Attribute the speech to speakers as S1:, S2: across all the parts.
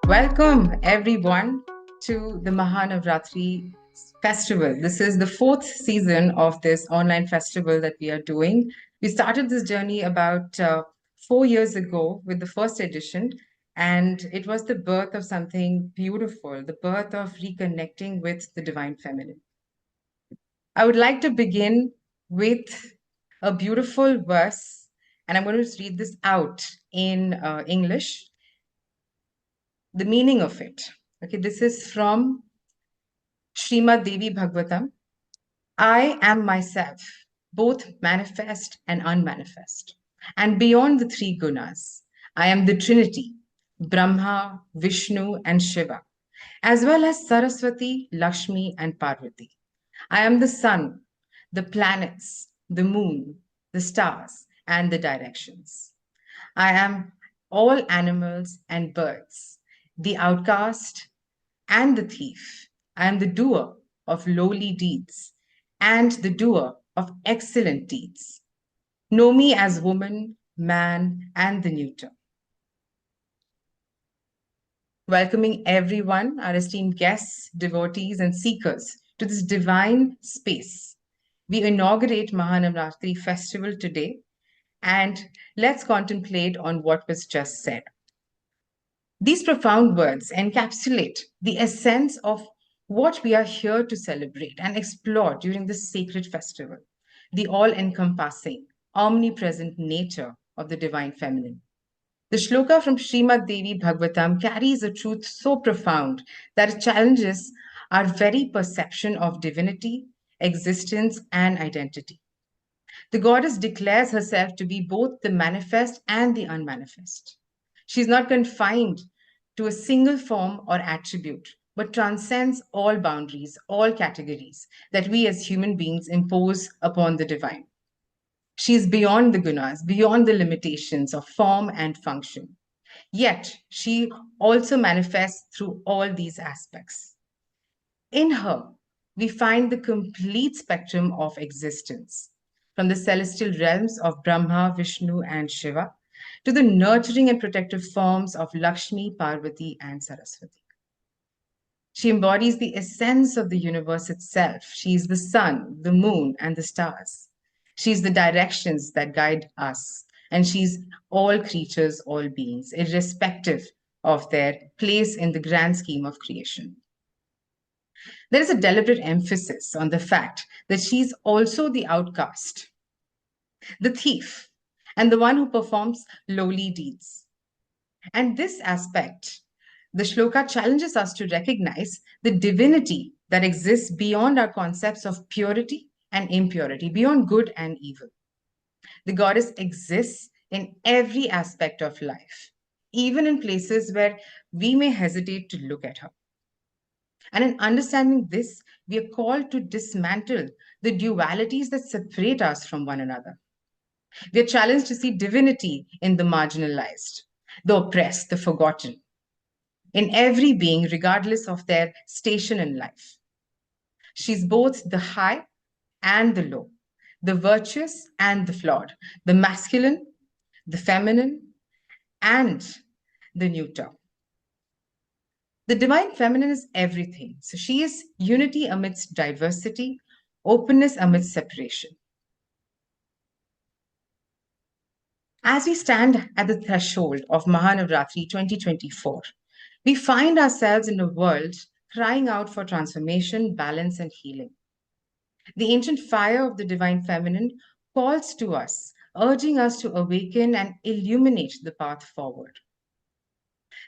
S1: Welcome everyone to the Maha Navratri Festival. This is the fourth season of this online festival that we are doing. We started this journey about 4 years ago with the first edition, and it was the birth of something beautiful, the birth of reconnecting with the Divine Feminine. I would like to begin with a beautiful verse, and I'm going to read this out in English, the meaning of it. Okay, this is from Srimad Devi Bhagavatam. I am myself, both manifest and unmanifest, and beyond the three gunas. I am the Trinity, Brahma, Vishnu, and Shiva, as well as Saraswati, Lakshmi, and Parvati. I am the sun, the planets, the moon, the stars, and the directions. I am all animals and birds, the outcast and the thief. I am the doer of lowly deeds and the doer of excellent deeds. Know me as woman, man, and the neuter. Welcoming everyone, our esteemed guests, devotees, and seekers to this divine space. We inaugurate Maha Navratri Festival today, and let's contemplate on what was just said. These profound words encapsulate the essence of what we are here to celebrate and explore during this sacred festival, the all encompassing, omnipresent nature of the Divine Feminine. The shloka from Srimad Devi Bhagavatam carries a truth so profound that it challenges our very perception of divinity, existence, and identity. The goddess declares herself to be both the manifest and the unmanifest. She is not confined to a single form or attribute, but transcends all boundaries, all categories that we as human beings impose upon the divine. She is beyond the gunas, beyond the limitations of form and function. Yet, she also manifests through all these aspects. In her, we find the complete spectrum of existence, from the celestial realms of Brahma, Vishnu, and Shiva, to the nurturing and protective forms of Lakshmi, Parvati, and Saraswati. She embodies the essence of the universe itself. She is the sun, the moon, and the stars. She's the directions that guide us, and she's all creatures, all beings, irrespective of their place in the grand scheme of creation. There is a deliberate emphasis on the fact that she's also the outcast, the thief, and the one who performs lowly deeds. And this aspect, the shloka challenges us to recognize the divinity that exists beyond our concepts of purity and impurity, beyond good and evil. The goddess exists in every aspect of life, even in places where we may hesitate to look at her. And in understanding this, we are called to dismantle the dualities that separate us from one another. We are challenged to see divinity in the marginalized, the oppressed, the forgotten, in every being, regardless of their station in life. She's both the high and the low, the virtuous and the flawed, the masculine, the feminine, and the neuter. The divine feminine is everything. So she is unity amidst diversity, openness amidst separation. As we stand at the threshold of Maha Navratri 2024, we find ourselves in a world crying out for transformation, balance, and healing. The ancient fire of the divine feminine calls to us, urging us to awaken and illuminate the path forward.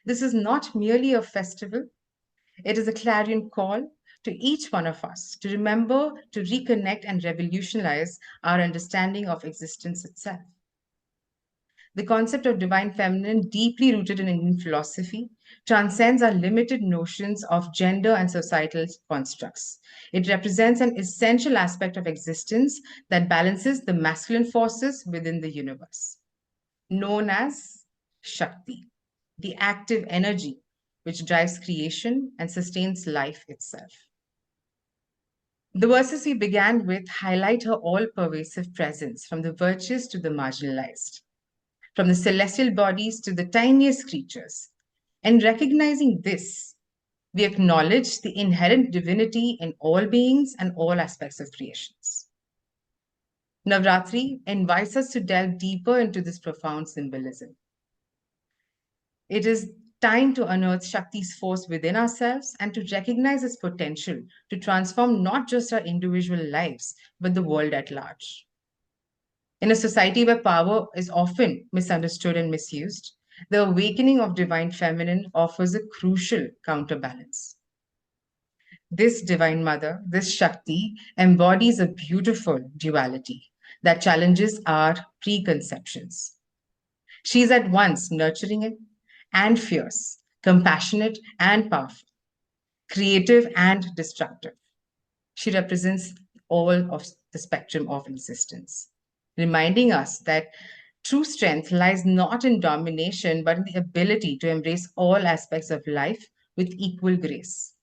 S1: This is not merely a festival, it is a clarion call to each one of us to remember, to reconnect, and revolutionize our understanding of existence itself. The concept of divine feminine, deeply rooted in Indian philosophy, transcends our limited notions of gender and societal constructs. It represents an essential aspect of existence that balances the masculine forces within the universe, known as Shakti, the active energy which drives creation and sustains life itself. The verses we began with highlight her all-pervasive presence, from the virtuous to the marginalized, from the celestial bodies to the tiniest creatures. And recognizing this, we acknowledge the inherent divinity in all beings and all aspects of creations. Navratri invites us to delve deeper into this profound symbolism. It is time to unearth Shakti's force within ourselves and to recognize its potential to transform not just our individual lives, but the world at large. In a society where power is often misunderstood and misused, the awakening of divine feminine offers a crucial counterbalance. This divine mother, this Shakti, embodies a beautiful duality that challenges our preconceptions. She is at once nurturing and fierce, compassionate and powerful, creative and destructive. She represents all of the spectrum of existence, reminding us that true strength lies not in domination, but in the ability to embrace all aspects of life with equal grace.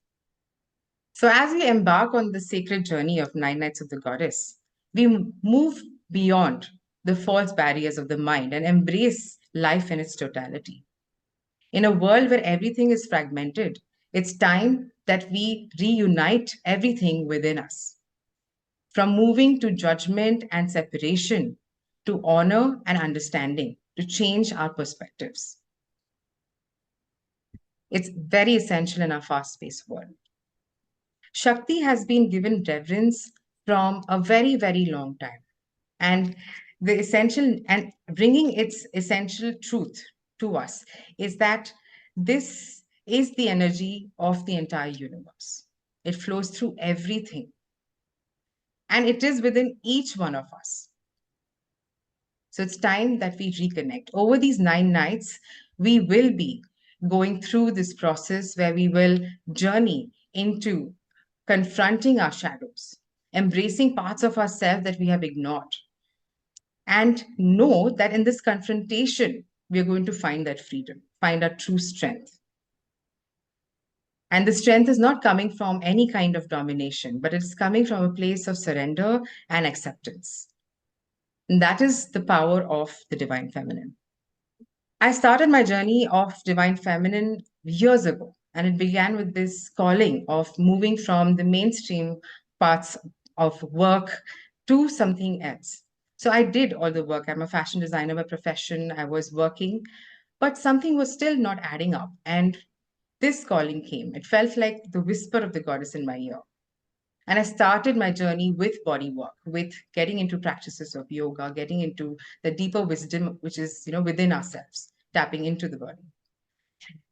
S1: So, as we embark on the sacred journey of 9 Nights of the Goddess, we move beyond the false barriers of the mind and embrace life in its totality. In a world where everything is fragmented, it's time that we reunite everything within us. From moving to judgment and separation, to honor and understanding, to change our perspectives. It's very essential in our fast paced world. Shakti has been given reverence from a very, very long time. And the essential and bringing its essential truth to us is that this is the energy of the entire universe. It flows through everything, and it is within each one of us. So it's time that we reconnect. Over these 9 nights, we will be going through this process where we will journey into confronting our shadows, embracing parts of ourselves that we have ignored, and know that in this confrontation, we are going to find that freedom, find our true strength. And the strength is not coming from any kind of domination, but it's coming from a place of surrender and acceptance. And that is the power of the divine feminine. I started my journey of divine feminine years ago, and it began with this calling of moving from the mainstream parts of work to something else. So I did all the work. I'm a fashion designer by profession. I was working, but something was still not adding up. And this calling came. It felt like the whisper of the goddess in my ear. And I started my journey with body work, with getting into practices of yoga, getting into the deeper wisdom, which is, within ourselves, tapping into the body.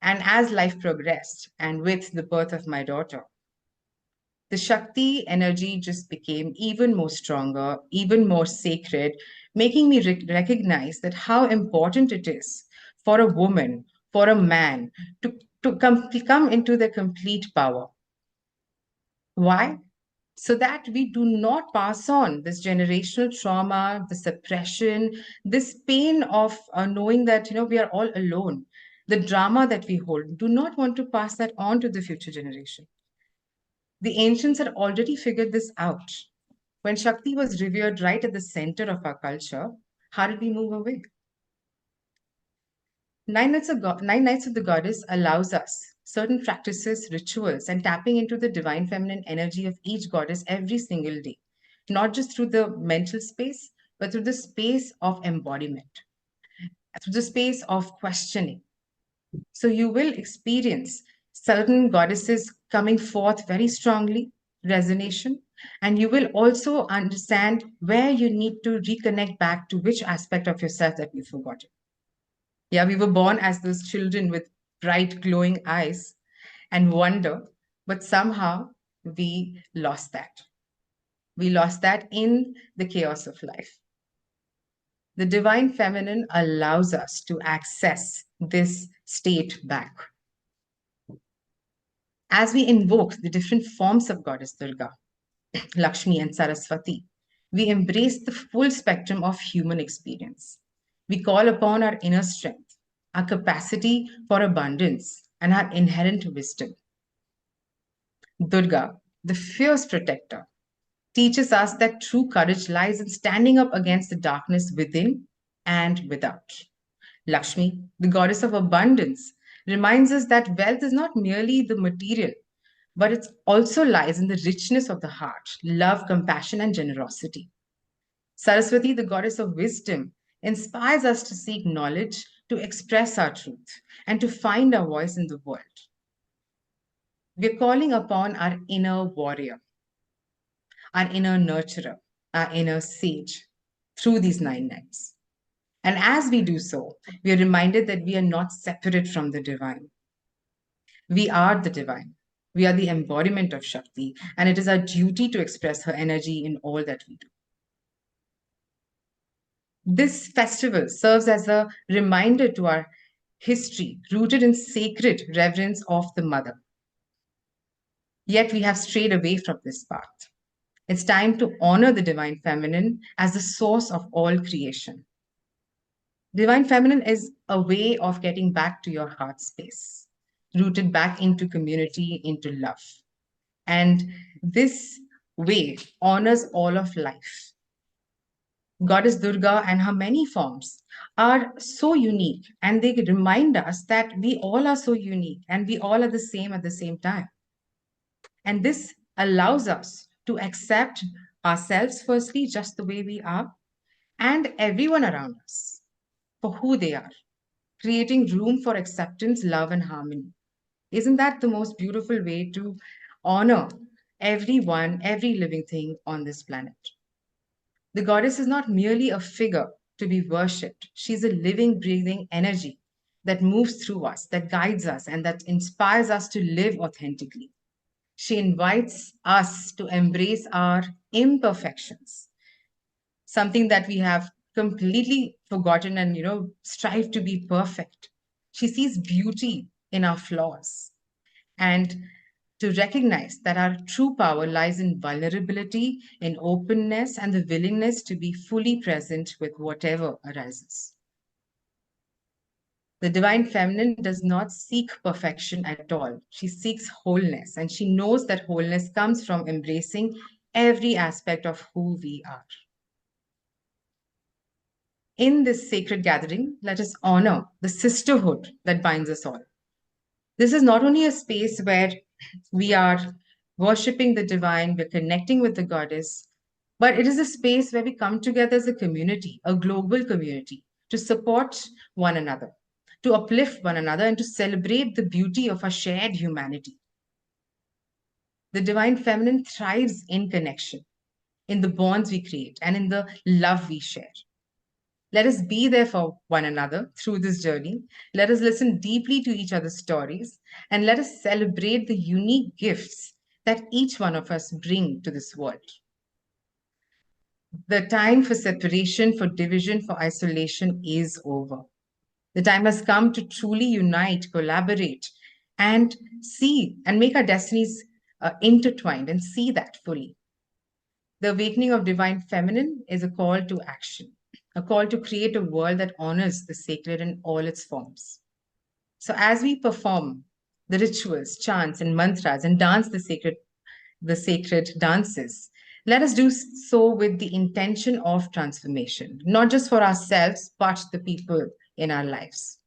S1: And as life progressed, and with the birth of my daughter, the Shakti energy just became even more stronger, even more sacred, making me recognize that how important it is for a woman, for a man to come into their complete power. Why? So that we do not pass on this generational trauma, the suppression, this pain of knowing that we are all alone, the drama that we hold. Do not want to pass that on to the future generation. The ancients had already figured this out. When Shakti was revered right at the center of our culture, how did we move away? 9 Nights of the Goddess allows us certain practices, rituals, and tapping into the divine feminine energy of each goddess every single day, not just through the mental space, but through the space of embodiment, through the space of questioning. So you will experience certain goddesses coming forth very strongly, resonation, and you will also understand where you need to reconnect back to which aspect of yourself that you've forgotten. Yeah, we were born as those children with bright, glowing eyes and wonder, but somehow we lost that. We lost that in the chaos of life. The divine feminine allows us to access this state back. As we invoke the different forms of Goddess Durga, Lakshmi, and Saraswati, we embrace the full spectrum of human experience. We call upon our inner strength, our capacity for abundance, and our inherent wisdom. Durga, the fierce protector, teaches us that true courage lies in standing up against the darkness within and without. Lakshmi, the goddess of abundance, reminds us that wealth is not merely the material, but it also lies in the richness of the heart, love, compassion, and generosity. Saraswati, the goddess of wisdom, inspires us to seek knowledge, to express our truth, and to find our voice in the world. We're calling upon our inner warrior, our inner nurturer, our inner sage through these 9 nights. And as we do so, we are reminded that we are not separate from the divine. We are the divine. We are the embodiment of Shakti, and it is our duty to express her energy in all that we do. This festival serves as a reminder to our history, rooted in sacred reverence of the mother. Yet we have strayed away from this path. It's time to honor the divine feminine as the source of all creation. Divine feminine is a way of getting back to your heart space, rooted back into community, into love. And this way honors all of life. Goddess Durga and her many forms are so unique, and they remind us that we all are so unique and we all are the same at the same time. And this allows us to accept ourselves, firstly, just the way we are, and everyone around us for who they are, creating room for acceptance, love, and harmony. Isn't that the most beautiful way to honor everyone, every living thing on this planet? The goddess is not merely a figure to be worshipped. She's a living, breathing energy that moves through us, that guides us, and that inspires us to live authentically. She invites us to embrace our imperfections, something that we have completely forgotten and, strive to be perfect. She sees beauty in our flaws and to recognize that our true power lies in vulnerability, in openness, and the willingness to be fully present with whatever arises. The divine feminine does not seek perfection at all. She seeks wholeness, and she knows that wholeness comes from embracing every aspect of who we are. In this sacred gathering, let us honor the sisterhood that binds us all. This is not only a space where we are worshipping the divine, we're connecting with the goddess, but it is a space where we come together as a community, a global community, to support one another, to uplift one another, and to celebrate the beauty of our shared humanity. The divine feminine thrives in connection, in the bonds we create, and in the love we share. Let us be there for one another through this journey. Let us listen deeply to each other's stories, and let us celebrate the unique gifts that each one of us bring to this world. The time for separation, for division, for isolation is over. The time has come to truly unite, collaborate, and see and make our destinies intertwined and see that fully. The awakening of divine feminine is a call to action, a call to create a world that honors the sacred in all its forms. So as we perform the rituals, chants, and mantras and dance the sacred dances, let us do so with the intention of transformation, not just for ourselves, but the people in our lives.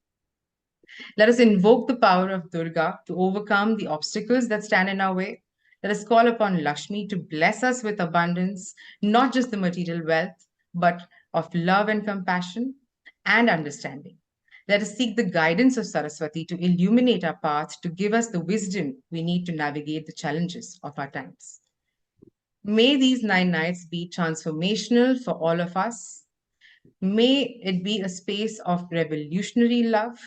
S1: Let us invoke the power of Durga to overcome the obstacles that stand in our way. Let us call upon Lakshmi to bless us with abundance, not just the material wealth, but of love and compassion and understanding. Let us seek the guidance of Saraswati to illuminate our path, to give us the wisdom we need to navigate the challenges of our times. May these 9 nights be transformational for all of us. May it be a space of revolutionary love.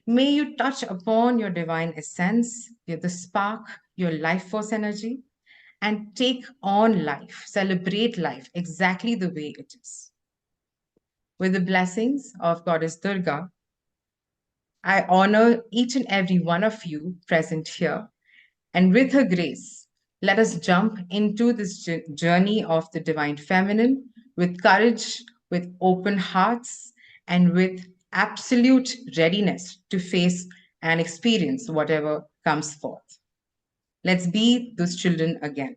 S1: May you touch upon your divine essence, the spark, your life force energy, and take on life, celebrate life exactly the way it is. With the blessings of Goddess Durga, I honor each and every one of you present here. And with her grace, let us jump into this journey of the divine feminine with courage, with open hearts, and with absolute readiness to face and experience whatever comes forth. Let's be those children again.